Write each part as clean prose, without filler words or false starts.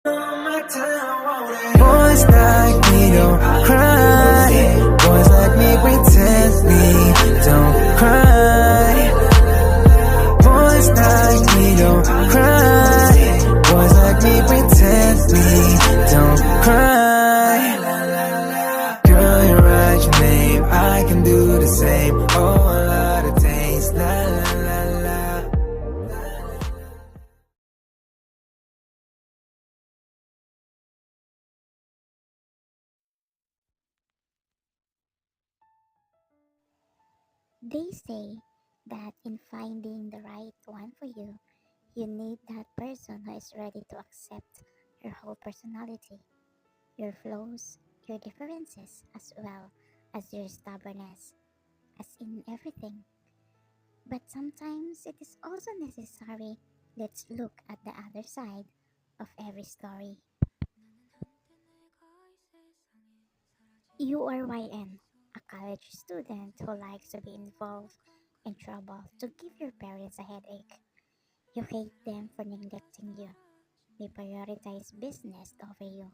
Boys like me don't cry. Boys like me pretend we don't cry. Boys like me don't cry. Boys like me pretend we don't cry. Girl, you write your name, I can do the same. Oh, a lot of days, la la la la. They say that in finding the right one for you, you need that person who is ready to accept your whole personality, your flaws, your differences, as well as your stubbornness, as in everything. But sometimes it is also necessary. Let's look at the other side of every story. You are YN, a college student who likes to be involved in trouble to give your parents a headache. You hate them for neglecting you. They prioritize business over you.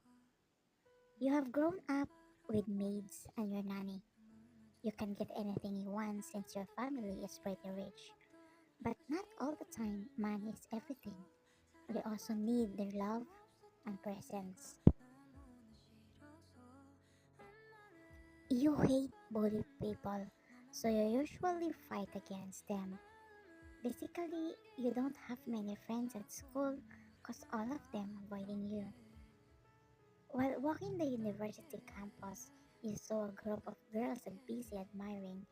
You have grown up with maids and your nanny. You can get anything you want since your family is pretty rich. But not all the time money is everything. We also need their love and presence. You hate bully people, so you usually fight against them. Basically, you don't have many friends at school because all of them avoiding you. While walking the university campus, you saw a group of girls busy admiring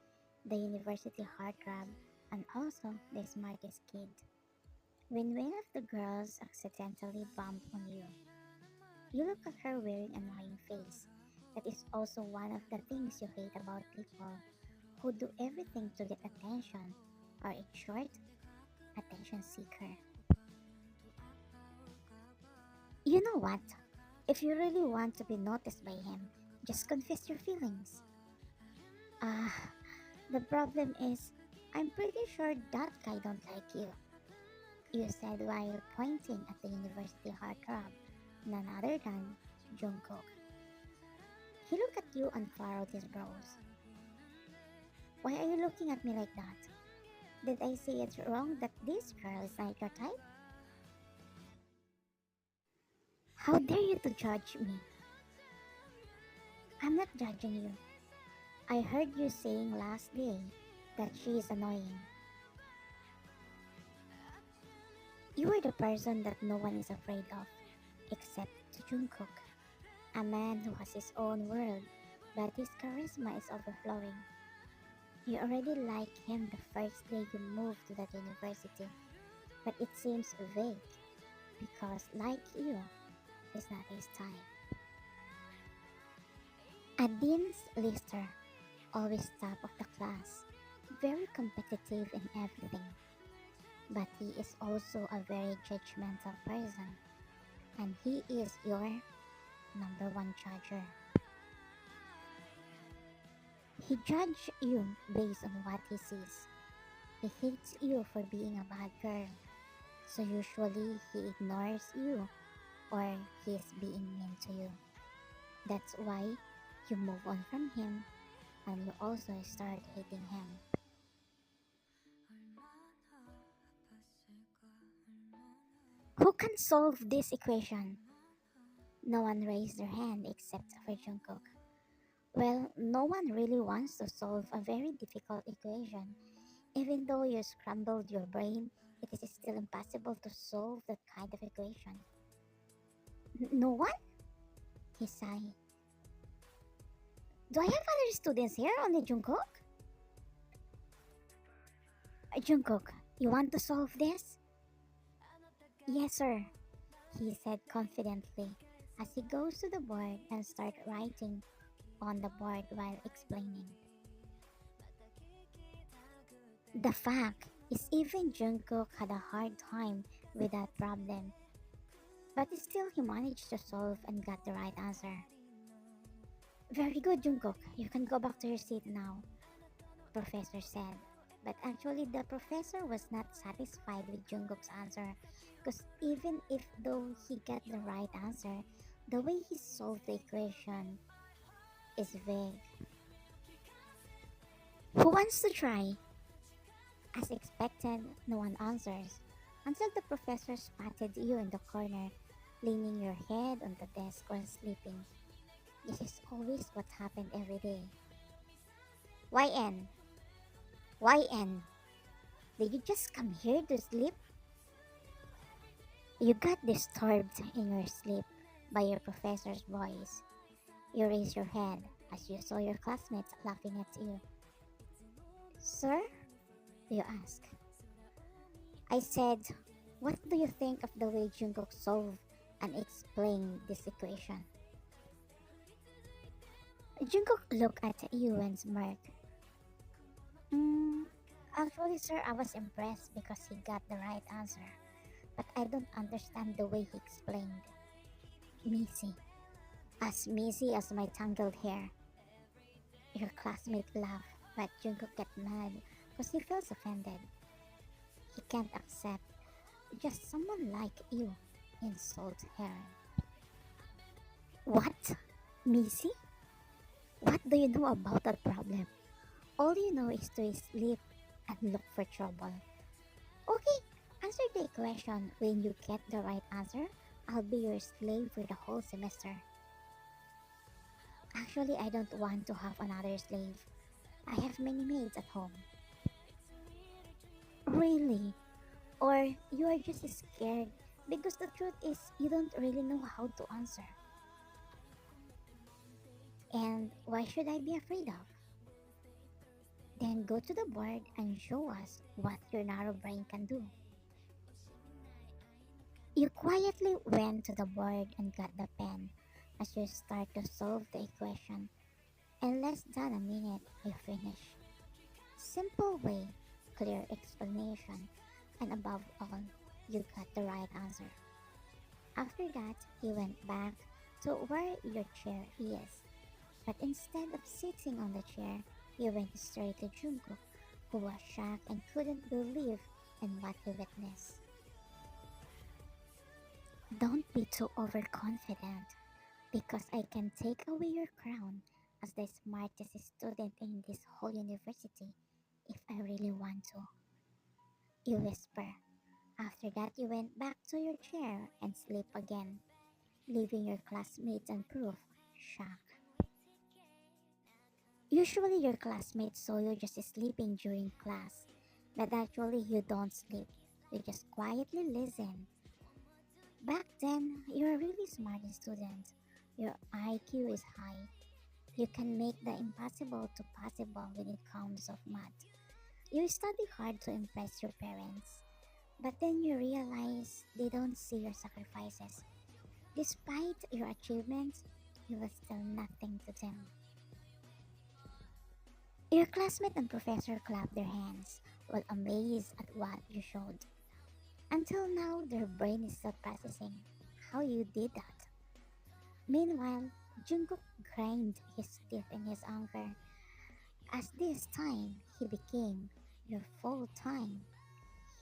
the university heartthrob and also the smartest kid. When one of the girls accidentally bumped on you, you look at her wearing an annoying face. That is also one of the things you hate about people who do everything to get attention, or in short, attention seeker. You know what? If you really want to be noticed by him, just confess your feelings. Ah, the problem is, I'm pretty sure that guy don't like you. You said while pointing at the university heartthrob, none other than Jungkook. He looked at you and furrowed his brows. Why are you looking at me like that? Did I say it's wrong that this girl is not your type? How dare you to judge me? I'm not judging you. I heard you saying last day that she is annoying. You are the person that no one is afraid of, except Jungkook, a man who has his own world, but his charisma is overflowing. You already like him the first day you moved to that university, but it seems vague because, like you, it's not his time. A dean's lister, always top of the class, very competitive in everything, but he is also a very judgmental person, and he is your number one judger. He judges you based on what he sees. He hates you for being a bad girl, so usually he ignores you or he is being mean to you. That's why you move on from him and you also start hating him. Who can solve this equation? No one raised their hand except for Jungkook. Well, no one really wants to solve a very difficult equation. Even though you scrambled your brain, it is still impossible to solve that kind of equation. No one? He sighed. Do I have other students here, only Jungkook? Jungkook, you want to solve this? Yes, sir, he said confidently as he goes to the board and starts writing on the board while explaining. The fact is even Jungkook had a hard time with that problem, but still he managed to solve and got the right answer. Very good, Jungkook. You can go back to your seat now, Professor said. But actually, the professor was not satisfied with Jungkook's answer Because even if though he got the right answer, the way he solved the equation is vague. Who wants to try? As expected, no one answers until the professor spotted you in the corner, leaning your head on the desk while sleeping. This is always what happened every day. YN, YN, did you just come here to sleep? You got disturbed in your sleep by your professor's voice. You raise your head as you saw your classmates laughing at you. Sir? You ask. I said, what do you think of the way Jungkook solved and explained this equation? Jungkook looked at you and smirked. Mm, actually, sir, I was impressed because he got the right answer, but I don't understand the way he explained. Missy. As messy as my tangled hair. Your classmate laughed, but Jungkook got mad because he feels offended. He can't accept just someone like you insult her. What? Missy? What do you know about that problem? All you know is to sleep and look for trouble. Okay, answer the question. When you get the right answer, I'll be your slave for the whole semester. Actually, I don't want to have another slave. I have many maids at home. Really? Or you are just scared because the truth is you don't really know how to answer. And why should I be afraid of? Then go to the board and show us what your narrow brain can do. You quietly went to the board and got the pen as you start to solve the equation. In less than a minute, you finish. Simple way, clear explanation, and above all, you got the right answer. After that, you went back to where your chair is. But instead of sitting on the chair, you went straight to Jungkook, who was shocked and couldn't believe in what he witnessed. Don't be too overconfident, because I can take away your crown as the smartest student in this whole university if I really want to. You whisper. After that, you went back to your chair and sleep again, leaving your classmates and proof shocked. Usually, your classmates saw you just sleeping during class, but actually, you don't sleep. You just quietly listen. Back then, you're a really smart student. Your IQ is high. You can make the impossible to possible when it comes of math. You study hard to impress your parents, but then you realize they don't see your sacrifices. Despite your achievements, you were still nothing to them. Your classmate and professor clapped their hands, while amazed at what you showed. Until now, their brain is still processing how you did that. Meanwhile, Jungkook grind his teeth in his anger, as this time he became your full-time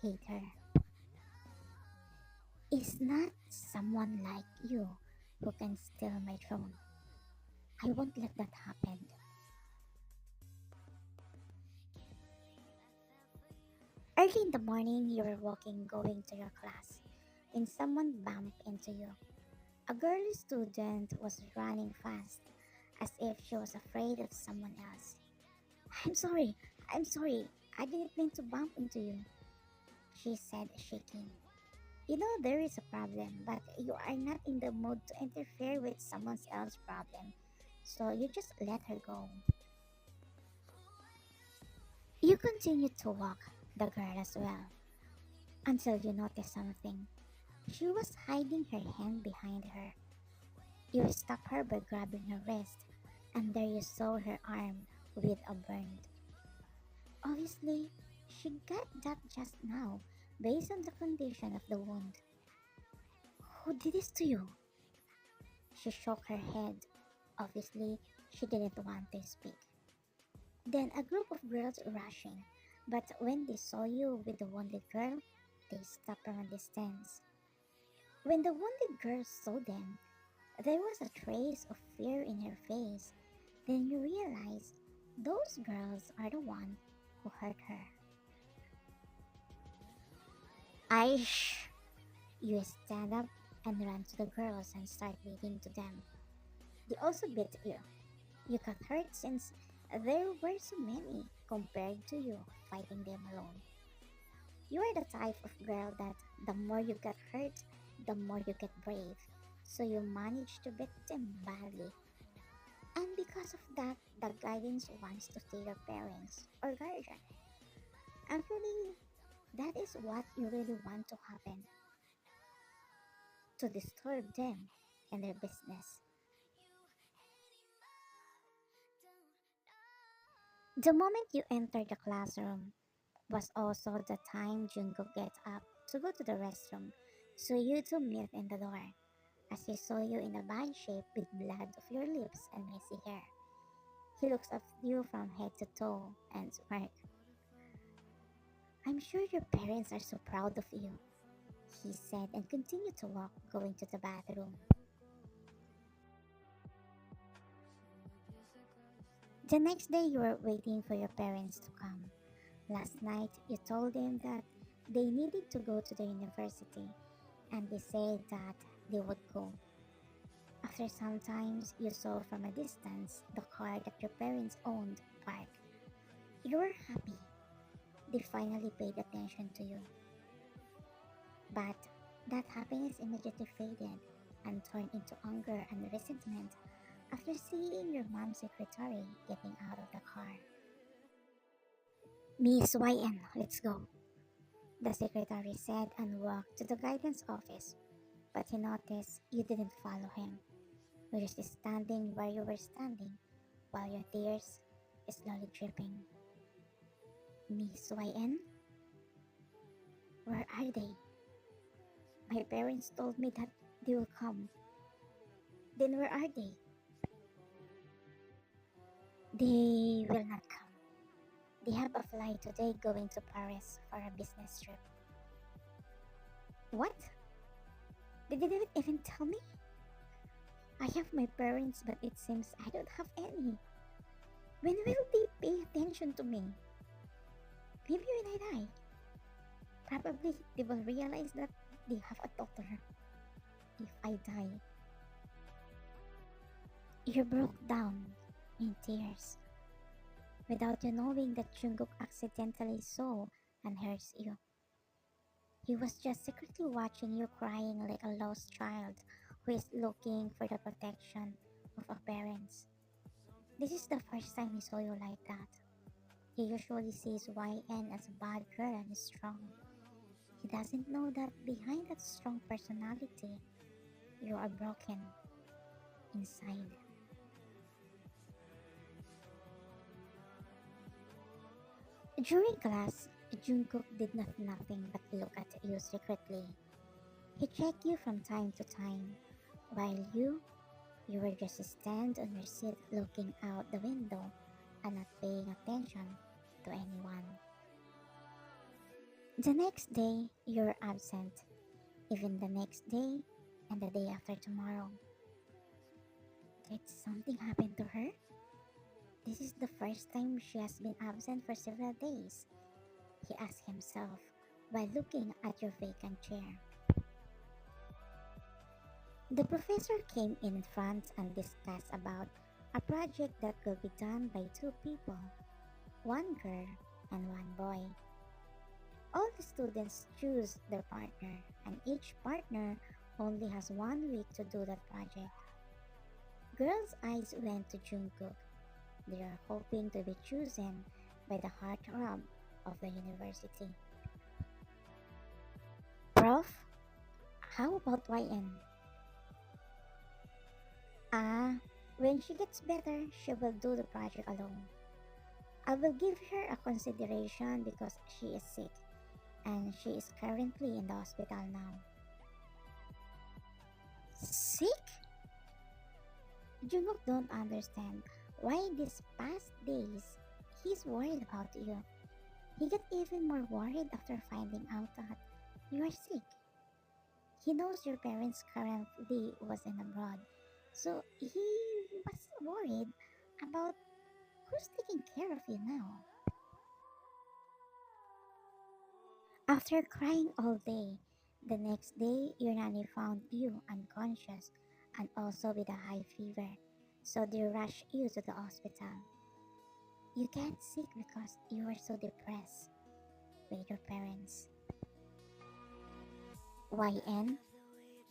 hater. Is not someone like you who can steal my throne. I won't let that happen. Early in the morning, you were walking going to your class, and someone bumped into you. A girl student was running fast, as if she was afraid of someone else. I'm sorry, I'm sorry, I didn't mean to bump into you, she said, shaking. You know there is a problem, but you are not in the mood to interfere with someone else's problem, so you just let her go. You continued to walk, the girl as well, until you noticed something. She was hiding her hand behind her. You stopped her by grabbing her wrist, and there you saw her arm with a burn. Obviously, she got that just now, based on the condition of the wound. Who did this to you? She shook her head. Obviously, she didn't want to speak. Then a group of girls rushing, but when they saw you with the wounded girl, they stopped from a distance. When the wounded girl saw them, there was a trace of fear in her face. Then you realize those girls are the one who hurt her. Aish! You stand up and run to the girls and start beating to them. They also beat you. You got hurt since there were so many compared to you fighting them alone. You are the type of girl that the more you get hurt, the more you get brave. So you manage to beat them badly. And because of that, the guidance wants to see your parents or guardian. Actually, that is what you really want to happen, to disturb them and their business. The moment you enter the classroom was also the time Jungkook gets up to go to the restroom, so you two meet in the door. As he saw you in a bad shape with blood of your lips and messy hair, he looks at you from head to toe and smirks. I'm sure your parents are so proud of you, he said and continued to walk, going to the bathroom. The next day, you were waiting for your parents to come. Last night, you told them that they needed to go to the university, and they said that they would go. After some time, you saw from a distance the car that your parents owned parked. You were happy. They finally paid attention to you. But that happiness immediately faded and turned into anger and resentment after seeing your mom's secretary getting out of the car. Miss YN, let's go, the secretary said and walked to the guidance office, but he noticed you didn't follow him. You were just standing where you were standing while your tears slowly dripping. Miss YN? Where are they? My parents told me that they will come. Then where are they? They will not come. They have a flight today going to Paris for a business trip. What? They didn't even tell me? I have my parents, but it seems I don't have any. When will they pay attention to me? Maybe when I die. Probably they will realize that they have a daughter if I die. You broke down in tears without you knowing that Jungkook accidentally saw and hears you. He was just secretly watching you crying like a lost child who is looking for the protection of a parents. This is the first time he saw you like that. He usually sees YN as a bad girl and strong. He doesn't know that behind that strong personality, you are broken inside. During class, Jungkook did nothing but look at you secretly. He checked you from time to time, while you were just stand on your seat looking out the window and not paying attention to anyone. The next day, you're absent. Even the next day and the day after tomorrow. Did something happen to her? This is the first time she has been absent for several days, he asked himself while looking at your vacant chair. The professor came in front and discussed about a project that will be done by two people, one girl and one boy. All the students choose their partner, and each partner only has 1 week to do that project. Girls' eyes went to Jungkook. They are hoping to be chosen by the heartthrob of the university. Prof, how about YN? Ah, when she gets better, she will do the project alone. I will give her a consideration because she is sick and she is currently in the hospital now. Sick? Jungkook don't understand why these past days he's worried about you. He got even more worried after finding out that you are sick. He knows your parents currently was in abroad, so he was worried about who's taking care of you now. After crying all day, the next day your nanny found you unconscious and also with a high fever, so they rushed you to the hospital. You get sick because you were so depressed with your parents. YN,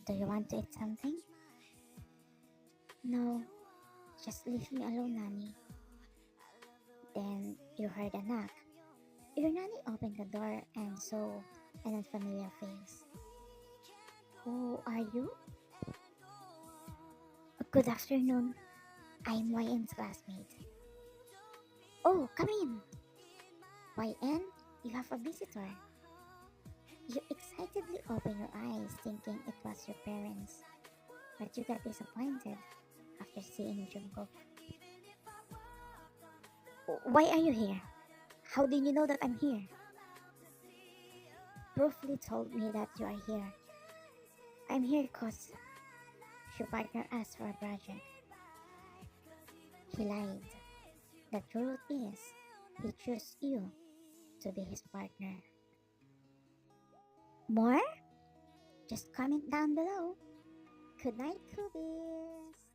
do you want to eat something? No, just leave me alone, nanny. Then you heard a knock. Your nanny opened the door and saw an unfamiliar face. Who are you? Good afternoon. I'm YN's classmate. Oh, come in. YN, you have a visitor. You excitedly opened your eyes thinking it was your parents, but you got disappointed after seeing Jungkook. Why are you here? How did you know that I'm here? Proofly told me that you are here. I'm here cause she partnered us for a project. He lied. The truth is, he chose you to be his partner. More? Just comment down below. Good night, Coobies!